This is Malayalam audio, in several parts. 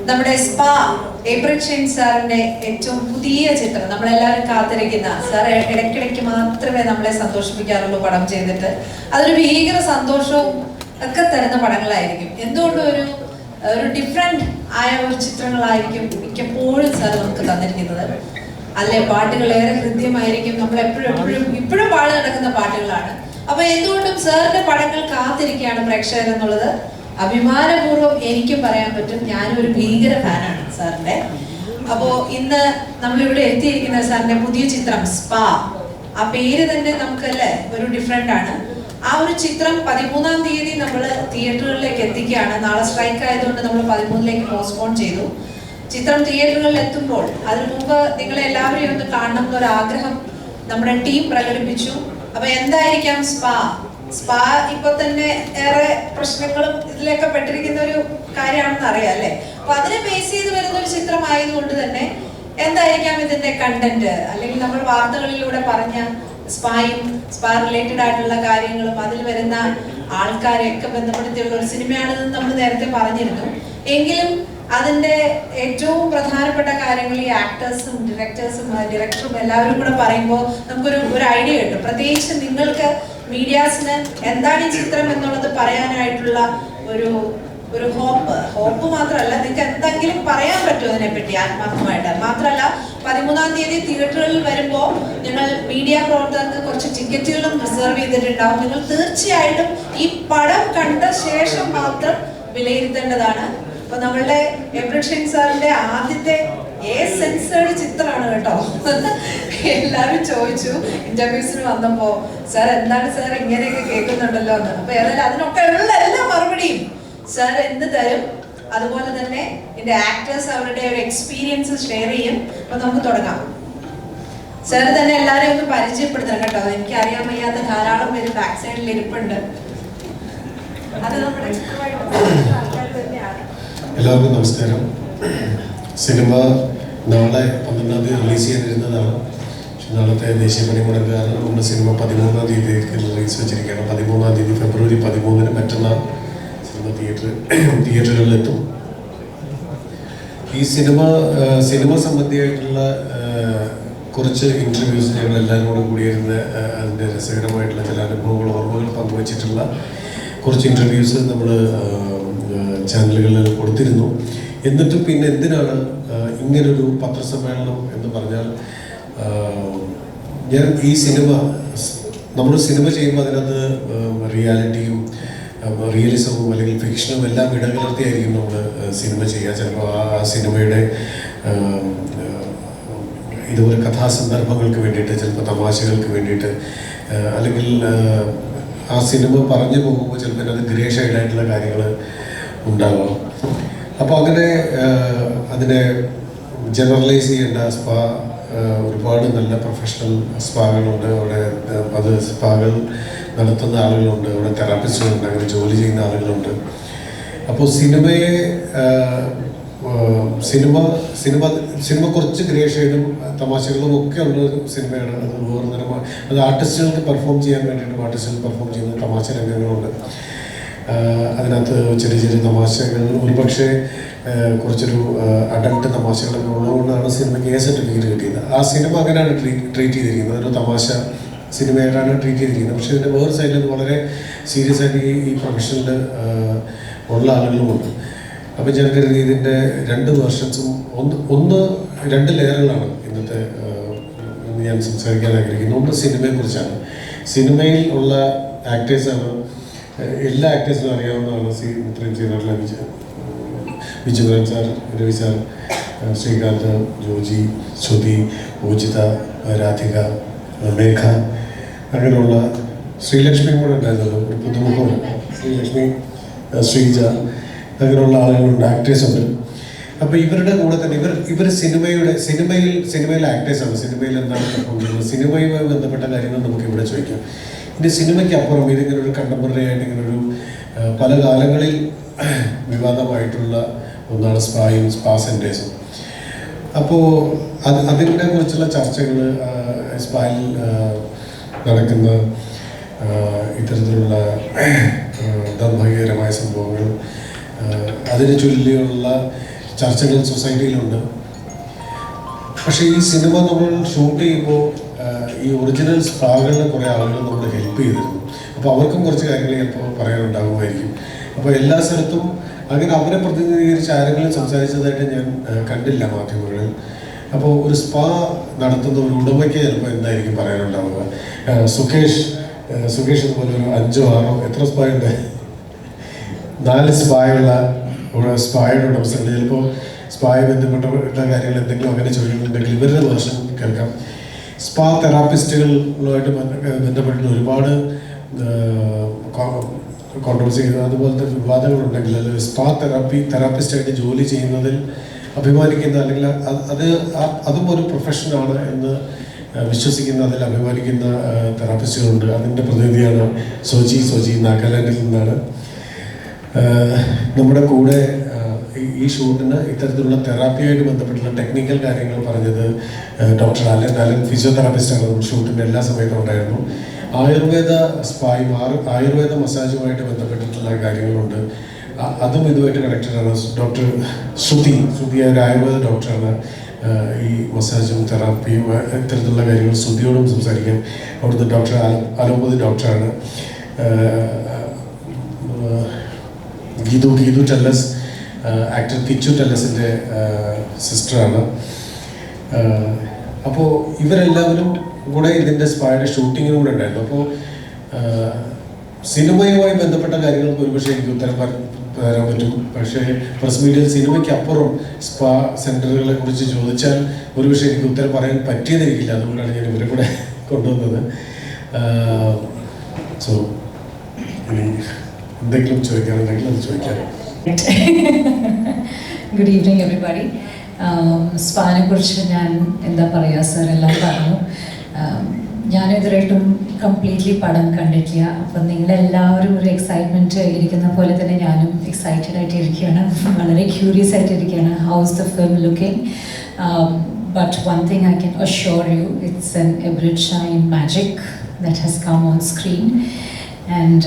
നമ്മുടെ സ്പാ ഏപ്രിൽ ഷൈൻ സാറിന്റെ ഏറ്റവും പുതിയ ചിത്രം നമ്മളെല്ലാവരും കാത്തിരിക്കുന്ന സാർ ഇടയ്ക്കിടയ്ക്ക് മാത്രമേ നമ്മളെ സന്തോഷിപ്പിക്കാറുള്ളൂ പടം ചെയ്തിട്ട്. അതൊരു ഭീകര സന്തോഷവും ഒക്കെ തരുന്ന പടങ്ങളായിരിക്കും. എന്തുകൊണ്ടും ഒരു ഡിഫറെന്റ് ആയ ഒരു ചിത്രങ്ങളായിരിക്കും മിക്കപ്പോഴും സാർ നമുക്ക് തന്നിരിക്കുന്നത്. അല്ലെ, പാട്ടുകൾ ഏറെ ഹൃദ്യമായിരിക്കും. നമ്മൾ ഇപ്പോഴും പാടി നടക്കുന്ന പാട്ടുകളാണ്. അപ്പൊ എന്തുകൊണ്ടും സാറിന്റെ പടങ്ങൾ കാത്തിരിക്കുകയാണ് പ്രേക്ഷകർ എന്നുള്ളത് അഭിമാനപൂർവ്വം എനിക്കും പറയാൻ പറ്റും. ഞാനും ഒരു ഭീകര ഫാനാണ് സാറിന്റെ. അപ്പോ ഇന്ന് നമ്മളിവിടെ എത്തിയിരിക്കുന്ന സാറിന്റെ പുതിയ ചിത്രം സ്പാ. ആ പേര് തന്നെ നമുക്കല്ലേ ഒരു ഡിഫറെന്റ് ആണ്. ആ ഒരു ചിത്രം 13-ാം തീയതി നമ്മൾ തിയേറ്ററുകളിലേക്ക് എത്തിക്കുകയാണ്. നാളെ സ്ട്രൈക്ക് ആയതുകൊണ്ട് നമ്മൾ 13-ലേക്ക് പോസ്റ്റ്പോൺ ചെയ്തു. ചിത്രം തിയേറ്ററുകളിൽ എത്തുമ്പോൾ അതിനു മുമ്പ് നിങ്ങളെ എല്ലാവരെയും ഒന്ന് കാണണം എന്നൊരു ആഗ്രഹം നമ്മുടെ ടീം പ്രകടിപ്പിച്ചു. അപ്പൊ എന്തായിരിക്കാം സ്പാ ഇപ്പൊ തന്നെ ഏറെ പ്രശ്നങ്ങളും ഇതിലൊക്കെ പെട്ടിരിക്കുന്ന ഒരു കാര്യമാണെന്ന് അറിയാം അല്ലെ. അപ്പൊ അതിനെ ബേസ് ചെയ്ത് വരുന്ന ഒരു ചിത്രമായതുകൊണ്ട് തന്നെ എന്തായിരിക്കാം ഇതിന്റെ കണ്ടന്റ്, അല്ലെങ്കിൽ നമ്മൾ വാർത്തകളിലൂടെ പറഞ്ഞ സ്പായും സ്പാ റിലേറ്റഡ് ആയിട്ടുള്ള കാര്യങ്ങളും അതിൽ വരുന്ന ആൾക്കാരെയൊക്കെ ബന്ധപ്പെടുത്തിയുള്ള ഒരു സിനിമയാണെന്ന് നമ്മൾ നേരത്തെ പറഞ്ഞിരുന്നു. എങ്കിലും അതിന്റെ ഏറ്റവും പ്രധാനപ്പെട്ട കാര്യങ്ങൾ ഈ ആക്ടേഴ്സും ഡയറക്ടറും എല്ലാവരും കൂടെ പറയുമ്പോൾ നമുക്കൊരു ഐഡിയ കിട്ടും. പ്രത്യേകിച്ച് നിങ്ങൾക്ക് മീഡിയാസിന് എന്താണ് ഈ ചിത്രം എന്നുള്ളത് പറയാനായിട്ടുള്ള ഒരു ഹോപ്പ് മാത്രമല്ല, നിങ്ങൾക്ക് എന്തെങ്കിലും പറയാൻ പറ്റുമോ അതിനെപ്പറ്റി ആത്മാർത്ഥമായിട്ട്. മാത്രമല്ല 13-ാം തീയതി തിയേറ്ററുകളിൽ വരുമ്പോൾ ഞങ്ങൾ മീഡിയ പ്രവർത്തകർക്ക് കുറച്ച് ടിക്കറ്റുകളും റിസർവ് ചെയ്തിട്ടുണ്ടാവും. നിങ്ങൾ തീർച്ചയായിട്ടും ഈ പടം കണ്ട ശേഷം മാത്രം വിലയിരുത്തേണ്ടതാണ്. അപ്പൊ നമ്മളുടെ ഏപ്രിൽ ഷൈൻ സാറിന്റെ ആദ്യത്തെ സെൻസേർഡ് ചിത്രമാണ് കേട്ടോ. എല്ലാവരും ചോദിച്ചു ഇന്റർവ്യൂസിന് വന്നപ്പോ, സാർ എന്താണ് സാർ ഇങ്ങനെയൊക്കെ കേൾക്കുന്നുണ്ടല്ലോ എന്ന്. അപ്പൊ ഏതായാലും അതിനൊക്കെ ഉള്ള എല്ലാ മറുപടിയും സാർ എന്ത് തരും. അതുപോലെ തന്നെ ഇതിന്റെ ആക്ടേഴ്സ് അവരുടെ ഒരു എക്സ്പീരിയൻസ് ഷെയർ ചെയ്യും. അപ്പൊ നമുക്ക് തുടങ്ങാം. സാർ തന്നെ എല്ലാവരെയും ഒന്ന് പരിചയപ്പെടുത്തണം കേട്ടോ. എനിക്ക് അറിയാൻ വയ്യാത്ത ധാരാളം പേര് ബാക്ക് സൈഡിൽ ഇരിപ്പുണ്ട്. അത് നമ്മുടെ എല്ലാവർക്കും നമസ്കാരം. സിനിമ നാളെ 12-ാം തീയതി റിലീസ് ചെയ്തിരുന്നതാണ്. പക്ഷെ നാളത്തെ ദേശീയ പണിമുടക്ക് കാരണം നമ്മുടെ സിനിമ 13-ാം തീയതിക്ക് റിലീസ് വെച്ചിരിക്കുകയാണ്. 13-ാം തീയതി ഫെബ്രുവരി 13-ന് മറ്റന്നാൾ സിനിമ തിയേറ്ററുകളിലെത്തും. ഈ സിനിമ സംബന്ധിയായിട്ടുള്ള കുറച്ച് ഇൻ്റർവ്യൂസ് ഞങ്ങൾ എല്ലാവരും കൂടെ കൂടിയിരുന്ന് അതിൻ്റെ രസകരമായിട്ടുള്ള ചില അനുഭവങ്ങൾ ഓർമ്മകൾ പങ്കുവച്ചിട്ടുള്ള കുറച്ച് ഇൻ്റർവ്യൂസ് നമ്മൾ ചാനലുകളിൽ കൊടുത്തിരുന്നു. എന്നിട്ടും പിന്നെ എന്തിനാണ് ഇങ്ങനൊരു പത്രസമ്മേളനം എന്ന് പറഞ്ഞാൽ, ഞാൻ ഈ നമ്മൾ സിനിമ ചെയ്യുമ്പോൾ അതിനകത്ത് റിയാലിറ്റിയും റിയലിസവും അല്ലെങ്കിൽ ഫിക്ഷനും എല്ലാം ഇടകലർത്തിയായിരിക്കും നമ്മൾ സിനിമ ചെയ്യുക. ചിലപ്പോൾ ആ സിനിമയുടെ ഇതുപോലെ കഥാസന്ദർഭങ്ങൾക്ക് വേണ്ടിയിട്ട്, ചിലപ്പോൾ തമാശകൾക്ക് വേണ്ടിയിട്ട്, അല്ലെങ്കിൽ ആ സിനിമ പറഞ്ഞു പോകുമ്പോൾ ചിലപ്പോൾ അത് ഗ്രേ ഷെയ്ഡായിട്ടുള്ള കാര്യങ്ങൾ ഉണ്ടാവാം. അപ്പോൾ അങ്ങനെ അതിനെ ജനറലൈസ് ചെയ്യേണ്ട ഒരുപാട് നല്ല പ്രൊഫഷണൽ സ്പാകളുണ്ട് അവിടെ. അത് സ്പാകൾ നടത്തുന്ന ആളുകളുണ്ട്, അവിടെ തെറാപ്പിസ്റ്റുകളുണ്ട്, അങ്ങനെ ജോലി ചെയ്യുന്ന ആളുകളുണ്ട്. അപ്പോൾ സിനിമ കുറച്ച് ഗ്രേ ഷെയ്ഡും തമാശകളും ഒക്കെ ഉള്ള ഒരു സിനിമയാണ്. അത് വേറെ തരമാണ്. അത് ആർട്ടിസ്റ്റുകൾക്ക് പെർഫോം ചെയ്യാൻ വേണ്ടിയിട്ട് ആർട്ടിസ്റ്റുകൾ പെർഫോം ചെയ്യുന്ന തമാശ രംഗങ്ങളുണ്ട്. അതിനകത്ത് ചെറിയ ചെറിയ തമാശകൾ, ഒരുപക്ഷെ കുറച്ചൊരു അഡൽട്ട് തമാശകളൊക്കെ ഉള്ളതുകൊണ്ടാണ് സിനിമയ്ക്ക് സർട്ടിഫിക്കറ്റ് കിട്ടിയത്. ആ സിനിമ അങ്ങനെയാണ് ട്രീറ്റ് ചെയ്തിരിക്കുന്നത്. ഒരു തമാശ സിനിമയായിട്ടാണ് ട്രീറ്റ് ചെയ്തിരിക്കുന്നത്. പക്ഷേ ഇതിൻ്റെ വേറെ സൈഡിൽ വളരെ സീരിയസ് ആയിട്ട് ഈ പ്രൊഫഷനിൽ ഉള്ള ആളുകളുമുണ്ട്. അപ്പോൾ ഞാൻ കരുതി ഇതിൻ്റെ 2 വേർഷൻസും രണ്ട് ലെയറുകളാണ് ഇന്ന് ഞാൻ സംസാരിക്കാൻ ആഗ്രഹിക്കുന്നത്. ഒന്ന് സിനിമയെക്കുറിച്ചാണ്. സിനിമയിൽ ഉള്ള ആക്ടേഴ്സാണ്, എല്ലാ ആക്ടേഴ്സിനും അറിയാവുന്നതാണ്. ഇത്രയും ചെയ്തിട്ടുള്ള വിജുവൻ സാർ, രവി സാർ, ശ്രീകാന്ത്, ജോജി, ശ്രുതി, പൂജിത, രാധിക, മേഘ, അങ്ങനെയുള്ള ശ്രീലക്ഷ്മിയും കൂടെ ഉണ്ടായിരുന്നല്ലോ, ഒരു പുതുമുഖമുണ്ട്. ശ്രീലക്ഷ്മി, ശ്രീജ, അങ്ങനെയുള്ള ആളുകളുണ്ട്, ആക്ടേഴ്സുണ്ട്. അപ്പോൾ ഇവരുടെ കൂടെ തന്നെ ഇവർ സിനിമയിൽ ആക്ടേഴ്സാണ്. സിനിമയിൽ എന്താണ് പെർഫോം ചെയ്യുന്നത്, സിനിമയുമായി ബന്ധപ്പെട്ട കാര്യങ്ങൾ നമുക്ക് ഇവിടെ ചോദിക്കാം. ഇനി സിനിമയ്ക്ക് അപ്പുറം ഇതിങ്ങനെ ഒരു കണ്ടംപററി ആയിട്ട് ഇങ്ങനൊരു പല കാലങ്ങളിൽ വിവാദമായിട്ടുള്ള ഒന്നാണ് സ്പാ സെൻറ്റേഴ്സും. അപ്പോൾ അതിനെ കുറിച്ചുള്ള ചർച്ചകൾ, സ്പായിൽ നടക്കുന്ന ഇത്തരത്തിലുള്ള ദൗർഭാഗ്യകരമായ സംഭവങ്ങൾ, അതിനെ ചൊല്ലിയുള്ള ചർച്ചകൾ സൊസൈറ്റിയിലുണ്ട്. പക്ഷേ ഈ സിനിമ നമ്മൾ ഷൂട്ട് ചെയ്യുമ്പോൾ ഈ ഒറിജിനൽ സ്പാകളിലെ കുറേ ആളുകൾ നമ്മളെ ഹെൽപ്പ് ചെയ്തിരുന്നു. അപ്പോൾ അവർക്കും കുറച്ച് കാര്യങ്ങൾ ചിലപ്പോൾ പറയാനുണ്ടാകുമായിരിക്കും. അപ്പോൾ എല്ലാ സ്ഥലത്തും അങ്ങനെ അവരെ പ്രതിനിധീകരിച്ച് ആരെങ്കിലും സംസാരിച്ചതായിട്ട് ഞാൻ കണ്ടില്ല മാധ്യമങ്ങളിൽ. അപ്പോൾ ഒരു സ്പാ നടത്തുന്ന ഒരു ഉടമയ്ക്ക് ചിലപ്പോൾ എന്തായിരിക്കും പറയാനുണ്ടാവുക? സുകേഷ് ഇതുപോലെ ഒരു 5-6 എത്ര സ്പാ ഉണ്ട്? 4 സ്പായുള്ള സ്പായുടെ ഉടമസ്ഥകൾ ചിലപ്പോൾ സ്പായെ ബന്ധപ്പെട്ട കാര്യങ്ങൾ എന്തെങ്കിലും അങ്ങനെ ചോദിക്കുന്നുണ്ടെങ്കിൽ ഇവരുടെ വേർഷൻ കേൾക്കാം. സ്പാ തെറാപ്പിസ്റ്റുകളുമായിട്ട് ബന്ധപ്പെട്ടിട്ട് ഒരുപാട് കോൺട്രവേഴ്സി അതുപോലത്തെ വിവാദങ്ങളുണ്ടെങ്കിൽ അല്ലെങ്കിൽ സ്പാ തെറാപ്പിസ്റ്റായിട്ട് ജോലി ചെയ്യുന്നതിൽ അഭിമാനിക്കുന്ന അല്ലെങ്കിൽ അതും ഒരു പ്രൊഫഷനാണ് എന്ന് വിശ്വസിക്കുന്ന അതിൽ അഭിമാനിക്കുന്ന തെറാപ്പിസ്റ്റുകളുണ്ട്. അതിൻ്റെ പ്രതിനിധിയാണ് സോജി നാഗാലാൻഡിൽ നിന്നാണ്. നമ്മുടെ കൂടെ ഈ ഷൂട്ടിന് ഇത്തരത്തിലുള്ള തെറാപ്പിയായിട്ട് ബന്ധപ്പെട്ടുള്ള ടെക്നിക്കൽ കാര്യങ്ങൾ പറഞ്ഞത് ഡോക്ടർ അലൻ ഫിസിയോതെറാപ്പിസ്റ്റാണ്. നമ്മുടെ ഷൂട്ടിൻ്റെ എല്ലാ സമയത്തും ഉണ്ടായിരുന്നു. ആയുർവേദ സ്പായും ആയുർവേദ മസാജുമായിട്ട് ബന്ധപ്പെട്ടിട്ടുള്ള കാര്യങ്ങളുണ്ട്. അതും ഇതുമായിട്ട് കണക്റ്റഡാണ്. ഡോക്ടർ ശ്രുതി ഒരു ആയുർവേദ ഡോക്ടറാണ്. ഈ മസാജും തെറാപ്പിയും ഇത്തരത്തിലുള്ള കാര്യങ്ങൾ ശ്രുതിയോടും സംസാരിക്കാം. അവിടുത്തെ ഡോക്ടർ അലോപ്പതി ഡോക്ടറാണ്. ഗീതു ടെല്ലസ് ആക്ടർ കിച്ചു ടെല്ലസിൻ്റെ സിസ്റ്ററാണ്. അപ്പോൾ ഇവരെല്ലാവരും കൂടെ ഇതിൻ്റെ സ്പായുടെ ഷൂട്ടിങ്ങിനും കൂടെ ഉണ്ടായിരുന്നു. അപ്പോൾ സിനിമയുമായി ബന്ധപ്പെട്ട കാര്യങ്ങൾക്ക് ഒരുപക്ഷെ എനിക്ക് ഉത്തരം തരാൻ പറ്റും. പക്ഷേ പ്രസ് മീഡിയയിൽ സിനിമയ്ക്ക് അപ്പുറം സ്പാ സെൻറ്ററുകളെ കുറിച്ച് ചോദിച്ചാൽ ഒരുപക്ഷെ എനിക്ക് ഉത്തരം പറയാൻ പറ്റിയെന്നിരിക്കില്ല. അതുകൊണ്ടാണ് ഞാൻ ഇവരെ കൂടെ കൊണ്ടുവന്നത്. സോ എന്തെങ്കിലും ചോദിക്കാനുണ്ടെങ്കിൽ അത് ചോദിക്കാം. Good evening everybody. സ്പാനെ കുറിച്ച് ഞാൻ എന്താ പറയുക, സർ എല്ലാം പറഞ്ഞു. ഞാൻ ഇതുവരെയായിട്ടും കംപ്ലീറ്റ്ലി പടം കണ്ടിട്ടില്ല. അപ്പം നിങ്ങളെല്ലാവരും ഒരു എക്സൈറ്റ്മെൻറ്റ് ഇരിക്കുന്ന പോലെ തന്നെ ഞാനും എക്സൈറ്റഡ് ആയിട്ട് ഇരിക്കുകയാണ്. വളരെ ക്യൂരിയസ് ആയിട്ട് ഇരിക്കുകയാണ്. How is the film looking? But one thing I can assure you, it's an every shine magic that has come on screen. And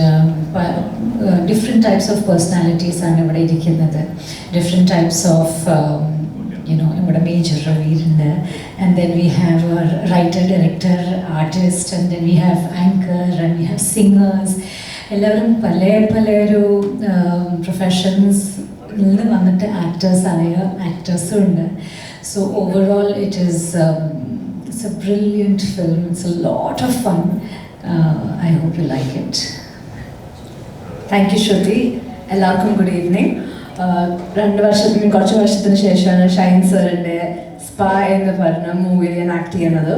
different types of personalities are ഇവിടെ ഇരിക്കുന്നത്. Different types of നമ്മുടെ Major Ravi ഉണ്ട്. And then we have a writer, director, artist, and then we have anchor, and we have singers. എല്ലാവരും പല ഒരു പ്രൊഫഷൻസ് നിന്ന് വന്നിട്ട് ആക്ടേഴ്സും ഉണ്ട്. So overall it's a brilliant film. It's a lot of fun. I hope you like it. Thank you, Shruti. എല്ലാവർക്കും ഗുഡ് ഈവനിങ്. കുറച്ച് വർഷത്തിന് ശേഷമാണ് ഷൈൻ സാറിൻ്റെ സ്പാ എന്ന് പറഞ്ഞ മൂവിയിൽ ഞാൻ ആക്ട് ചെയ്യുന്നത്.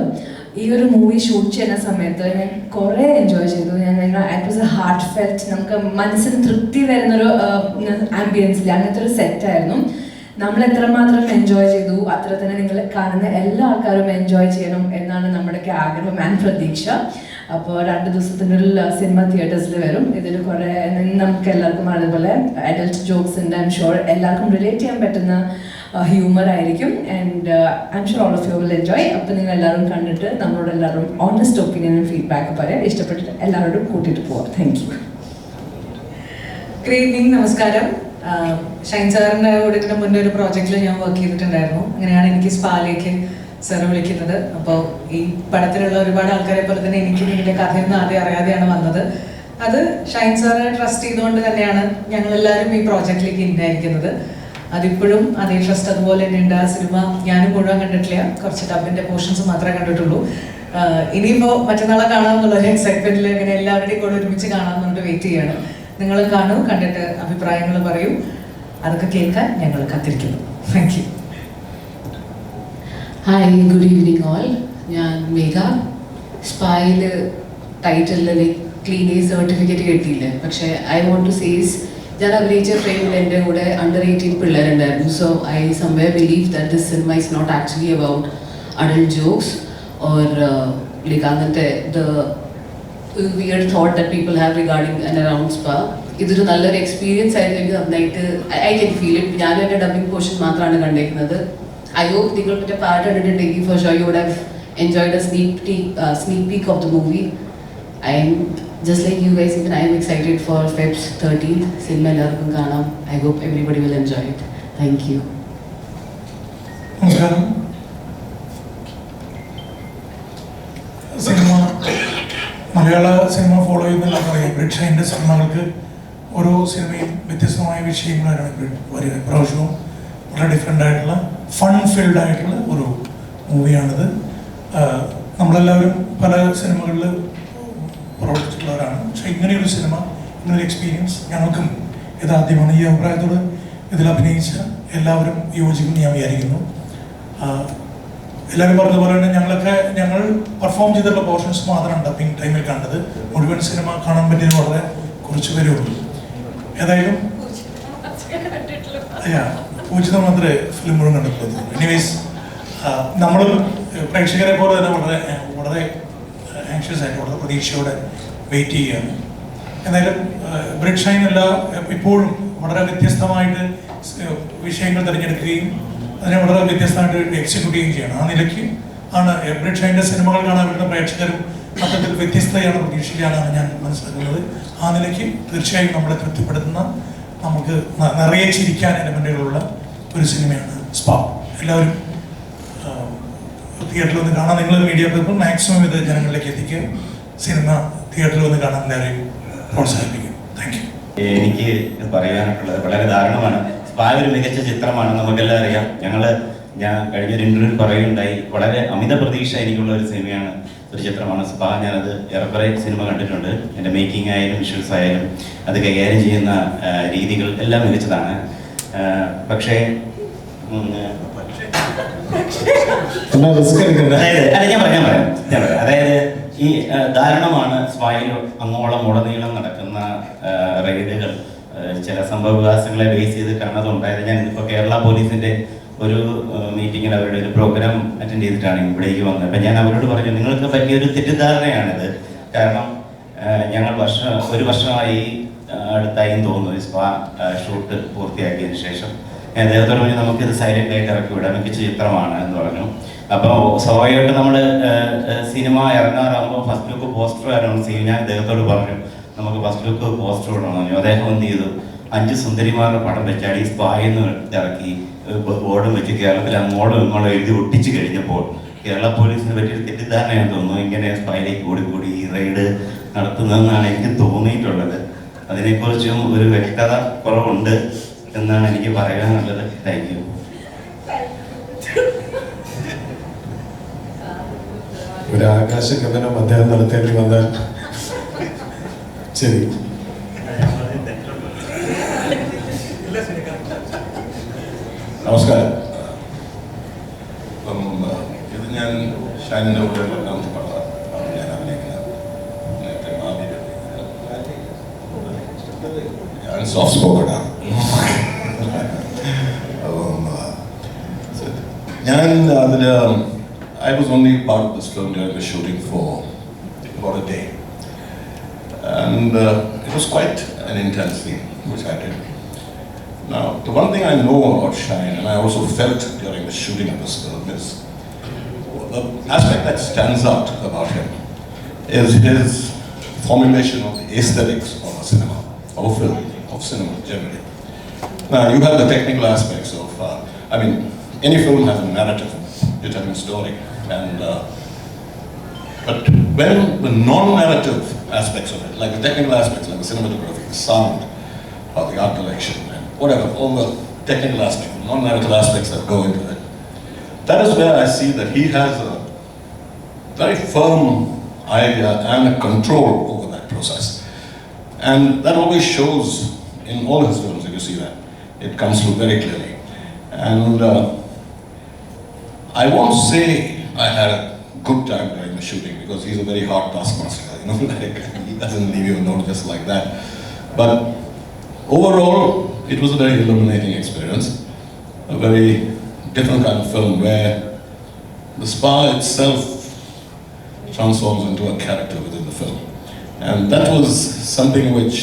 ഈ ഒരു മൂവി ഷൂട്ട് ചെയ്യുന്ന സമയത്ത് ഞാൻ കുറേ എൻജോയ് ചെയ്തു. It was A heart felt, നമുക്ക് മനസ്സിന് തൃപ്തി വരുന്നൊരു ആംബിയൻസിൽ അങ്ങനത്തെ ഒരു സെറ്റായിരുന്നു. നമ്മൾ എത്രമാത്രം എൻജോയ് ചെയ്തു അത്ര തന്നെ നിങ്ങൾ കാണുന്ന എല്ലാ ആൾക്കാരും എൻജോയ് ചെയ്യണം എന്നാണ് നമ്മുടെയൊക്കെ ആഗ്രഹം ആൻഡ് പ്രതീക്ഷ. അപ്പോൾ 2 ദിവസത്തിനുള്ളിൽ സിനിമ തിയേറ്റേഴ്സിൽ വരും. ഇതിൽ കുറേ നമുക്ക് എല്ലാവർക്കും അതുപോലെ അഡൽട്ട് ജോക്സ് ഉണ്ട്. ഐ എം ഷുവർ എല്ലാവർക്കും റിലേറ്റ് ചെയ്യാൻ പറ്റുന്ന ഹ്യൂമർ ആയിരിക്കും. And I am sure all of you will enjoy. അപ്പോൾ നിങ്ങൾ എല്ലാവരും കണ്ടിട്ട് നമ്മളോട് എല്ലാവരും ഓണസ്റ്റ് ഒപ്പീനിയനും ഫീഡ്ബാക്ക് പറയാം. ഇഷ്ടപ്പെട്ടിട്ട് എല്ലാവരോടും കൂട്ടിയിട്ട് പോവാം. Thank you. ഗുഡ് ഈവനിങ്, നമസ്കാരം. ഷൈൻ സാറിൻ്റെ കൂടെ ഇതിന് മുന്നേ ഒരു പ്രോജക്റ്റിൽ ഞാൻ വർക്ക് ചെയ്തിട്ടുണ്ടായിരുന്നു. അങ്ങനെയാണ് എനിക്ക് സ്പായിലേക്ക് സാറ് വിളിക്കുന്നത്. അപ്പോൾ ഈ പടത്തിലുള്ള ഒരുപാട് ആൾക്കാരെ പോലെ തന്നെ എനിക്കും ഇതിൻ്റെ കഥയൊന്നും ആദ്യം അറിയാതെയാണ് വന്നത്. അത് ഷൈൻ സാറെ ട്രസ്റ്റ് ചെയ്തുകൊണ്ട് തന്നെയാണ് ഞങ്ങളെല്ലാവരും ഈ പ്രോജക്റ്റിലേക്ക് ഉണ്ടായിരിക്കുന്നത്. അതിപ്പോഴും അതേ ട്രസ്റ്റ് അതുപോലെ തന്നെ ഉണ്ട്. ആ സിനിമ ഞാനും മുഴുവൻ കണ്ടിട്ടില്ല, കുറച്ച് ഡബിൻ്റെ പോർഷൻസ് മാത്രമേ കണ്ടിട്ടുള്ളൂ. ഇനിയിപ്പോൾ മറ്റന്നാളെ കാണാമെന്നുള്ളൊരു എക്സൈറ്റ്മെൻറ്റിൽ ഇങ്ങനെ എല്ലാവരുടെയും കൂടെ ഒരുമിച്ച് കാണാമെന്നുകൊണ്ട് വെയിറ്റ് ചെയ്യാണ്. നിങ്ങൾ കാണൂ, കണ്ടിട്ട് അഭിപ്രായങ്ങൾ പറയൂ. അതൊക്കെ കേൾക്കാൻ ഞങ്ങൾ കാത്തിരിക്കുന്നു. Thank you. Hi, good evening all. ഞാൻ മേഘ. സ്പായിൽ ടൈറ്റിലിൽ ക്ലീൻ എ സർട്ടിഫിക്കറ്റ് കിട്ടിയില്ലേ, പക്ഷേ ഐ വോണ്ട് ടു സേസ് ഞാൻ അഭിനയിച്ച ഫ്രെയിമിൽ എൻ്റെ കൂടെ അണ്ടർ 18 പിള്ളേരുണ്ടായിരുന്നു. So I somewhere believe that this cinema is not actually about adult jokes or like അങ്ങനത്തെ the weird thought that people have regarding and around spa. ഇതൊരു നല്ലൊരു എക്സ്പീരിയൻസ് ആയിരുന്നു. എനിക്ക് നന്നായിട്ട് ഐ ക്യാൻ ഫീൽ ഇറ്റ്. ഞാനും എൻ്റെ ഡബിങ് പോർഷൻ മാത്രമാണ് കണ്ടിരിക്കുന്നത്. ഐ ഹോപ്പ് നിങ്ങൾ മറ്റേ പാട്ട് കണ്ടിട്ടുണ്ടെങ്കിൽ for sure you would have enjoyed a sneak peek of the movie. I'm just like you guys, even I am excited for Feb 13th. Cinema എല്ലാവർക്കും കാണാം. I hope everybody will enjoy it. Thank you. നമസ്കാരം. സിനിമ, മലയാള സിനിമ ഫോളോ ചെയ്യുന്നതെല്ലാം അറിയാം. ബ്രിഡ് ഷൈൻ്റെ സിനിമകൾക്ക് ഓരോ സിനിമയും വ്യത്യസ്തമായ വിഷയങ്ങളാണ് വരിക. ഇപ്രാവശ്യവും വളരെ ഡിഫറെൻ്റ് ആയിട്ടുള്ള ഫൺ ഫീൽഡ് ആയിട്ടുള്ള ഒരു മൂവിയാണിത്. നമ്മളെല്ലാവരും പല സിനിമകളിൽ പ്രവർത്തിച്ചിട്ടുള്ളവരാണ്. പക്ഷേ ഇങ്ങനെയൊരു സിനിമ, ഇങ്ങനൊരു എക്സ്പീരിയൻസ് ഞങ്ങൾക്കും ഇതാദ്യമാണ്. ഈ അഭിപ്രായത്തോട് ഇതിൽ അഭിനയിച്ച എല്ലാവരും യോജിക്കും ഞാൻ വിചാരിക്കുന്നു. എല്ലാവരും പറഞ്ഞതുപോലെ തന്നെ ഞങ്ങൾ പെർഫോം ചെയ്തിട്ടുള്ള പോർഷൻസ് മാത്രമാണ് ഡബിങ് ടൈമിൽ കണ്ടത്. മുഴുവൻ സിനിമ കാണാൻ പറ്റിയത് വളരെ കുറച്ച് പേരേ ഉള്ളൂ. ഏതായാലും പൂജിത മാത്രമേ ഫിലിം മുഴുവൻ കണ്ടിട്ടുള്ളൂ. എനിവേസ് നമ്മൾ പ്രേക്ഷകരെ പോലെ തന്നെ വളരെ ആങ്ഷ്യസ് ആയിട്ട് വളരെ പ്രതീക്ഷയോടെ വെയിറ്റ് ചെയ്യുകയാണ്. എന്തായാലും ബ്രിഡ് ഷൈൻ ഇപ്പോഴും വളരെ വ്യത്യസ്തമായിട്ട് വിഷയങ്ങൾ തിരഞ്ഞെടുക്കുകയും അതിനെ വളരെ വ്യത്യസ്തമായിട്ട് എക്സിക്യൂട്ട് ചെയ്യുകയും ചെയ്യണം. ആ നിലയ്ക്ക് ആണ് ബ്രിഡ് ഷൈൻ്റെ സിനിമകൾ കാണാൻ വരുന്ന പ്രേക്ഷകരും മൊത്തത്തിൽ വ്യത്യസ്തതയാണ് പ്രതീക്ഷിക്കാനാണ് ഞാൻ മനസ്സിലാക്കുന്നത്. ആ നിലയ്ക്ക് തീർച്ചയായും നമ്മളെ തൃപ്തിപ്പെടുത്തുന്ന, നമുക്ക് നിറയെ ചിരിക്കാൻ എലമെൻറ്റുകളുള്ള ഒരു സിനിമയാണ് സ്പാ. എല്ലാവരും തിയേറ്ററിൽ വന്ന് കാണാൻ, നിങ്ങൾ മീഡിയ പേപ്പർ മാക്സിമം ഇത് ജനങ്ങളിലേക്ക് എത്തിക്കുക. സിനിമ തിയേറ്ററിൽ വന്ന് കാണാൻ എല്ലാവരെയും പ്രോത്സാഹിപ്പിക്കും. Thank you. എനിക്ക് പറയാനുള്ളത് വളരെ ദാരുണമാണ്. സ്പാ ഒരു മികച്ച ചിത്രമാണ്, നമുക്കെല്ലാം അറിയാം. ഞാൻ കഴിഞ്ഞൊരു ഇന്റർവ്യൂവിൽ പറയുകയുണ്ടായി, വളരെ അമിത പ്രതീക്ഷ എനിക്കുള്ള ഒരു സിനിമയാണ്, ഒരു ചിത്രമാണ് സ്പാ. ഞാനത് ഏറെക്കുറെ സിനിമ കണ്ടിട്ടുണ്ട്. എൻ്റെ മേക്കിംഗ് ആയാലും വിഷ്വൽസ് ആയാലും അത് കൈകാര്യം ചെയ്യുന്ന രീതികൾ എല്ലാം മികച്ചതാണ്. പക്ഷേ അതായത് ഈ ദാരുണമാണ് സ്പായിൽ അങ്ങോളം ഉടനീളം നടക്കുന്ന റെയ്ഡുകൾ. ചില സംഭവവികാസങ്ങളെ ബേസ് ചെയ്ത് കാണാതുണ്ടായത്. ഞാൻ ഇതിപ്പോൾ കേരള പോലീസിൻ്റെ ഒരു മീറ്റിങ്ങിൽ അവരുടെ ഒരു പ്രോഗ്രാം അറ്റൻഡ് ചെയ്തിട്ടാണ് ഇവിടേക്ക് വന്നത്. അപ്പം ഞാൻ അവരോട് പറഞ്ഞു, നിങ്ങൾക്ക് പറ്റിയൊരു തെറ്റിദ്ധാരണയാണിത്. കാരണം ഞങ്ങൾ ഒരു വർഷമായി അടുത്തായി തോന്നുന്നു സ്പാ ഷൂട്ട് പൂർത്തിയാക്കിയതിന് ശേഷം. ഞാൻ അദ്ദേഹത്തോട് പറഞ്ഞു, നമുക്കിത് സൈലൻ്റ് ആയിട്ട് ഇറക്കി വിടാം, മികച്ച ചിത്രമാണ് എന്ന് പറഞ്ഞു. അപ്പോൾ സ്വാഭാവികമായിട്ട് നമ്മൾ സിനിമ ഇറങ്ങാറാകുമ്പോൾ ഫസ്റ്റ് ലുക്ക് പോസ്റ്റർ അനൗൺസ് ചെയ്യും. ഞാൻ അദ്ദേഹത്തോട് പറഞ്ഞു, നമുക്ക് ഫസ്റ്റ് ലുക്ക് പോസ്റ്റർ ഇടണമെന്ന് പറഞ്ഞു. അദ്ദേഹം എന്ത് ചെയ്തു, 5 സുന്ദരിമാരുടെ പടം വെച്ചാടി സ്പായെന്ന് ഇറക്കി ബോർഡും വെച്ച് കേരളത്തിൽ അങ്ങോട്ടും ഇങ്ങോട്ടും എഴുതി ഒട്ടിച്ച് കഴിഞ്ഞപ്പോൾ കേരള പോലീസിനെ പറ്റിയൊരു തെറ്റിദ്ധാരണയാണെന്ന് തോന്നുന്നു. ഇങ്ങനെ സ്പായിലേക്ക് കൂടി ഈ റെയ്ഡ് നടത്തുന്നതെന്നാണ് എനിക്ക് തോന്നിയിട്ടുള്ളത്. അതിനെക്കുറിച്ചും ഒരു വ്യക്തത കുറവുണ്ട് എന്നാണ് എനിക്ക് പറയാനുള്ളത്. Thank you. ഒരു ആകാശഗമനം അദ്ദേഹം നടത്തേണ്ടി വന്നാൽ ശരി. നമസ്കാരം. ഇത് ഞാൻ ഷാനിൻ്റെ കൂടെ രണ്ടാമത്തെ പടമാണ് ഞാൻ അഭിനയിക്കുന്നത്. നേരത്തെ ഞാൻ സോഫ്റ്റ് സ്പോക്കഡാണ്. ഞാൻ അതിൽ I was only part of this film during the shooting for about a day. And it was quite an intense scene, which I did. Now, the one thing I know about Shine, and I also felt during the shooting of this film, is the aspect that stands out about him is his formulation of the aesthetics of a cinema, of a film, of cinema generally. Now, you have the technical aspects of, any film has a narrative, determined story, and but when the non-narrative aspects of it, like the technical aspects, like the cinematography, the sound, or the art direction, and whatever, all the technical aspects, the non-narrative aspects that go into it, that is where I see that he has a very firm idea and a control over that process. And that always shows in all his films, if you see that. It comes through very clearly. And I won't say I had a good time during the shooting, because he's a very hard taskmaster, like he doesn't leave you alone just like that. But overall, it was a very illuminating experience, a very different kind of film where the spa itself transforms into a character within the film. And that was something which,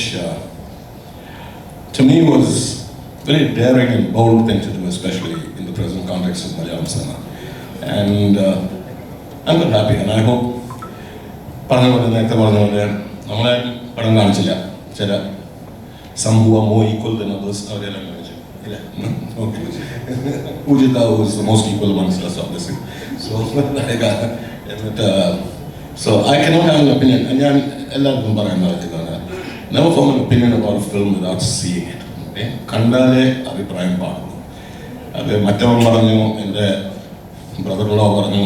to me, was very daring and bold thing to do, especially in the present context of Malayalam cinema. And I'm very happy, and I hope നേരത്തെ പറഞ്ഞ പോലെ നമ്മളെ പടം കാണിച്ചില്ല, ചില സംഭവം more equal than others അവരെല്ലാം കാണിച്ചു. Okay. Pujita, who is the most equal amongst us, obviously. So, so I cannot have an opinion. And never form an opinion about a film without seeing it. Okay? Kandale abhiprayam paadu. Ade mattavan paranju ende brother-in-law paranju,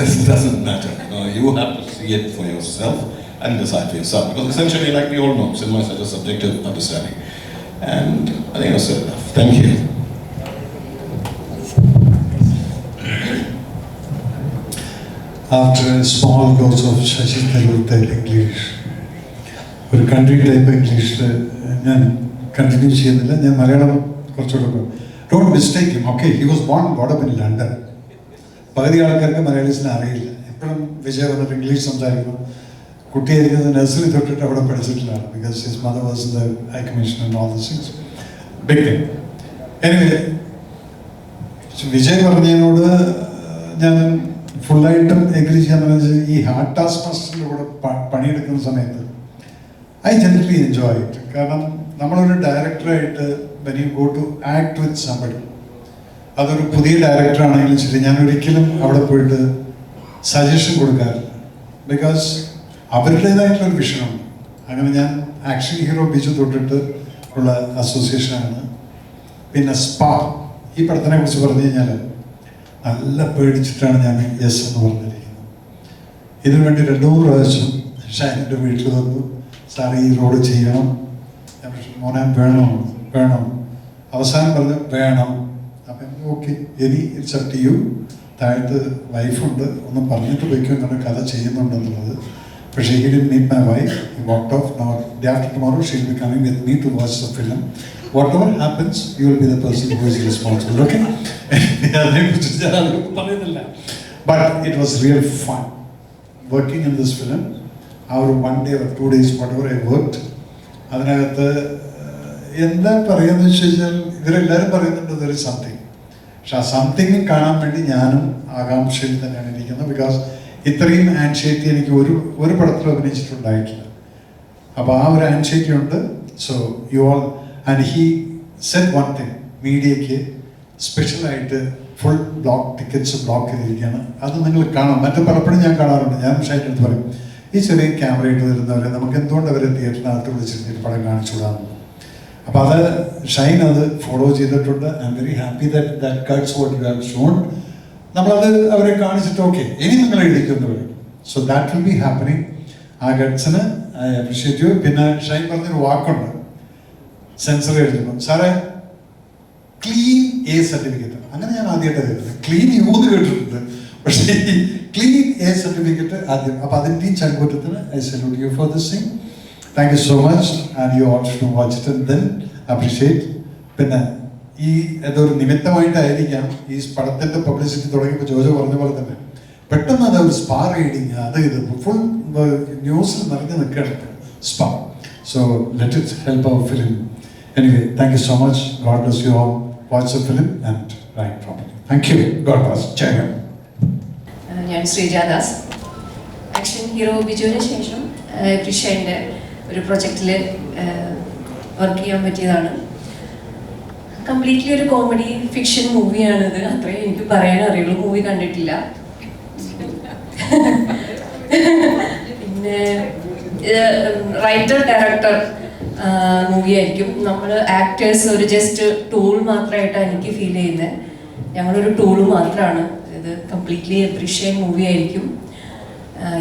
it doesn't matter. You have to see it for yourself and decide for yourself. Because essentially, like we all know, cinema is such a subjective understanding. And I think I've said enough. Thank you. After a small dose of Shashi Tharoor type English, ഒരു കൺട്രി ടൈപ്പ് ഇംഗ്ലീഷിൽ ഞാൻ കണ്ടിന്യൂ ചെയ്യുന്നില്ല. ഞാൻ മലയാളം കുറച്ചുകൂടെ don't mistake him. Okay, he was born board up in London. പകുതി ആൾക്കാർക്ക് മലയാളീസിനെ അറിയില്ല. എപ്പോഴും വിജയ് വന്നിട്ട് ഇംഗ്ലീഷ് സംസാരിക്കുന്നു. കുട്ടിയായിരിക്കുന്നത് നഴ്സറി തൊട്ടിട്ട് അവിടെ പഠിച്ചിട്ടുള്ളതാണ്. Because his mother was in the high commission and all these things. Big thing. Anyway, Vijay പറഞ്ഞതിനോട് ഞാൻ ഫുള്ളായിട്ടും എഗ്രി ചെയ്യാന്ന് വെച്ചാൽ ഈ ഹാർഡ് ടാസ്ക് മാസ്റ്ററിൻ്റെ കൂടെ പണിയെടുക്കുന്ന സമയത്ത് ഐ ജനറലി എൻജോയ് ഇറ്റ്. കാരണം നമ്മളൊരു ഡയറക്ടറായിട്ട് when you go to act with somebody, അതൊരു പുതിയ ഡയറക്ടറാണെങ്കിലും ശരി, ഞാൻ ഒരിക്കലും അവിടെ പോയിട്ട് സജഷൻ കൊടുക്കാറില്ല. ബിക്കോസ് അവരുടേതായിട്ടുള്ളൊരു വിഷനുണ്ട്. അങ്ങനെ ഞാൻ ആക്ഷൻ ഹീറോ ബിജു തൊട്ടിട്ട് ഉള്ള അസോസിയേഷനാണ്. പിന്നെ സ്പാ, ഈ പടത്തിനെ കുറിച്ച് പറഞ്ഞു കഴിഞ്ഞാൽ നല്ല പേടിച്ചിട്ടാണ് ഞാൻ യെസ് എന്ന് പറഞ്ഞിരിക്കുന്നത്. ഇതിനു വേണ്ടി 2-3 പ്രാവശ്യം ഷൈനിൻ്റെ വീട്ടിൽ വന്നു, സാർ ഈ റോഡ് ചെയ്യണം, ഞാൻ മോനെ വേണം. അവസാനം പറഞ്ഞു വേണം. അപ്പം ഓക്കെ, ഇനി ഇറ്റ്സ് അപ് ടു യു. താഴത്ത് വൈഫുണ്ട്, ഒന്നും പറഞ്ഞിട്ട് വയ്ക്കും എന്നുള്ള കഥ ചെയ്യുന്നുണ്ടെന്നുള്ളത്. പക്ഷേ he didn't meet my wife. He walked off. Now day after tomorrow she will be coming with me to watch the film. Whatever happens, you will be the person who is responsible. Okay? But it was real fun working in this film. Our 1 day or 2 days, whatever I worked, അതിനകത്ത് എന്താ പറയുന്നത് വെച്ച് കഴിഞ്ഞാൽ ഇവരെല്ലാവരും പറയുന്നുണ്ട് there is something. പക്ഷെ ആ സംതിങ് കാണാൻ വേണ്ടി ഞാനും ആകാംക്ഷയിൽ തന്നെയാണ് ഇരിക്കുന്നത്. ബിക്കോസ് ഇത്രയും ആൻഷൈറ്റി എനിക്ക് ഒരു പടത്തിൽ അഭിനയിച്ചിട്ടുണ്ടായിട്ടില്ല. അപ്പോൾ ആ ഒരു ആൻഷൈറ്റി ഉണ്ട്. So you all. And he said one thing, മീഡിയയ്ക്ക് സ്പെഷ്യലായിട്ട് ഫുൾ ബ്ലോക്ക് ടിക്കറ്റ്സ് ബ്ലോക്ക് ചെയ്തിരിക്കുകയാണ്. അത് നിങ്ങൾ കാണാം. മറ്റു പലപ്പോഴും ഞാൻ കാണാറുണ്ട്. ഞാൻ ഷൈൻ്റെ അടുത്ത് പറയും, ഈ ചെറിയ ക്യാമറ ഇട്ട് വരുന്നവരെ നമുക്ക് എന്തുകൊണ്ട് അവരെ തിയേറ്ററിനകത്ത് വിളിച്ചിട്ട് പടം കാണിച്ചുകൂടാന്ന്. അപ്പോൾ അത് ഷൈൻ അത് ഫോളോ ചെയ്തിട്ടുണ്ട്. I am very happy that cuts what you have shown. നമ്മളത് അവരെ കാണിച്ചിട്ട് ഓക്കെ ഇനി നിങ്ങൾ എഴുതിക്കുന്നു വരും. So that will be happening. ആ ഗട്ട്സിന് ഐ അപ്രീഷിയേറ്റ് യു. പിന്നെ ഷൈൻ പറഞ്ഞൊരു വാക്കുണ്ട്, സെൻസർ എഴുതുമ്പോൾ, സാറേ ക്ലീൻ എ സർട്ടിഫിക്കറ്റ്. അങ്ങനെ ഞാൻ ആദ്യമായിട്ട് കേട്ടത്. ക്ലീൻ യു എന്ന് കേട്ടിട്ടുണ്ട്, പക്ഷേ ക്ലീൻ എ സർട്ടിഫിക്കറ്റ് ആദ്യം. അപ്പോൾ അതിൻ്റെ ചങ്കൂറ്റത്തിന് I salute you for this thing. Thank you so much. And you also to watch it and then appreciate. പിന്നെ ഈ അതൊരു നിമിത്തമായിട്ടായിരിക്കാം ഈ പടത്തിൻ്റെ പബ്ലിസിറ്റി തുടങ്ങിയപ്പോൾ ജോജോ പറഞ്ഞ പോലെ തന്നെ പെട്ടെന്ന് അത് ഒരു സ്പാ റീഡിങ് അത് ഇത് ഫുൾ ന്യൂസിൽ നിറഞ്ഞു നിൽക്കുകയാണ് സ്പാ. So let it help our film. Anyway, thank you so much. God bless you all. Watch the film and write properly. Thank you. God bless. Chairman. ഞാൻ ശ്രീജാദാസ്. ആക്ഷൻ ഹീറോ ബിജുവിന് ശേഷം ഋഷൻ്റെ ഒരു പ്രൊജക്റ്റിൽ വർക്ക് ചെയ്യാൻ പറ്റിയതാണ്. കംപ്ലീറ്റ്ലി ഒരു കോമഡി ഫിക്ഷൻ മൂവിയാണിത്. അത്രയും എനിക്ക് പറയാൻ അറിയുള്ളൂ. മൂവി കണ്ടിട്ടില്ല. പിന്നെ റൈറ്റർ ഡയറക്ടർ മൂവി ആയിരിക്കും. നമ്മൾ ആക്ടേഴ്സ് ഒരു ജസ്റ്റ് ടൂൾ മാത്രമായിട്ടാണ് എനിക്ക് ഫീൽ ചെയ്യുന്നത്. ഞങ്ങളൊരു ടൂൾ മാത്രമാണ്. ഇത് കംപ്ലീറ്റ്ലി അപ്രീഷിയേറ്റ് മൂവി ആയിരിക്കും.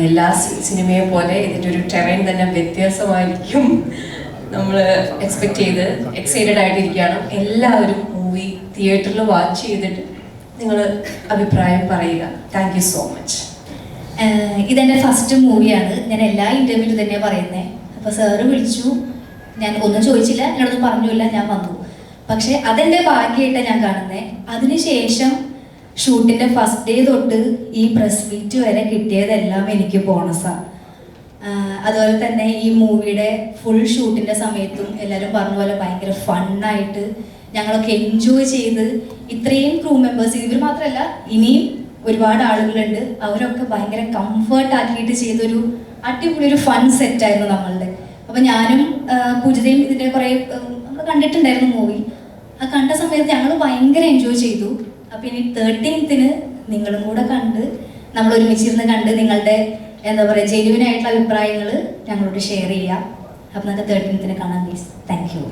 എല്ലാ സിനിമയെ പോലെ ഇതിൻ്റെ ഒരു ടെറൈൻ തന്നെ വ്യത്യാസമായിരിക്കും. നമ്മൾ എക്സൈറ്റഡ് ആയിട്ടിരിക്കുകയാണ്. എല്ലാവരും മൂവി തിയേറ്ററിൽ വാച്ച് ചെയ്തിട്ട് നിങ്ങൾ അഭിപ്രായം പറയുക. Thank you so much. ഇതെൻ്റെ ഫസ്റ്റ് മൂവിയാണ്. ഞാൻ എല്ലാ ഇൻ്റർവ്യൂവിലും തന്നെയാണ് പറയുന്നത്. അപ്പോൾ സാറ് വിളിച്ചു, ഞാൻ ഒന്നും ചോദിച്ചില്ല, എന്നോടൊന്നും പറഞ്ഞില്ല, ഞാൻ വന്നു. പക്ഷേ അതെൻ്റെ ഭാഗ്യമായിട്ടാണ് ഞാൻ കാണുന്നത്. അതിനുശേഷം ഷൂട്ടിൻ്റെ ഫസ്റ്റ് ഡേ തൊട്ട് ഈ പ്രസ് മീറ്റ് വരെ കിട്ടിയതെല്ലാം എനിക്ക് ബോണസാണ്. അതുപോലെ തന്നെ ഈ മൂവിയുടെ ഫുൾ ഷൂട്ടിൻ്റെ സമയത്തും എല്ലാവരും പറഞ്ഞ പോലെ ഭയങ്കര ഫണ്ണായിട്ട് ഞങ്ങളൊക്കെ എൻജോയ് ചെയ്ത്, ഇത്രയും ക്രൂ മെമ്പേഴ്സ്, ഇവർ മാത്രമല്ല ഇനിയും ഒരുപാട് ആളുകളുണ്ട്, അവരൊക്കെ ഭയങ്കര കംഫർട്ട് ആക്കിയിട്ട് ചെയ്തൊരു അടിപൊളി ഒരു ഫൺ സെറ്റായിരുന്നു നമ്മളുടെ. അപ്പം ഞാനും പൂജിതയും ഇതിൻ്റെ കുറേ നമ്മൾ കണ്ടിട്ടുണ്ടായിരുന്നു മൂവി. ആ കണ്ട സമയത്ത് ഞങ്ങൾ ഭയങ്കര എൻജോയ് ചെയ്തു. അപ്പം ഇനി 13th നിങ്ങളും കൂടെ കണ്ട് നമ്മൾ ഒരുമിച്ചിരുന്ന് കണ്ട് നിങ്ങളുടെ എന്താ പറയുക ജെന്യുവൻ ആയിട്ടുള്ള അഭിപ്രായങ്ങൾ ഞങ്ങളോട് ഷെയർ ചെയ്യുക. അപ്പം നമുക്ക് 13th കാണാം പ്ലീസ്. Thank you.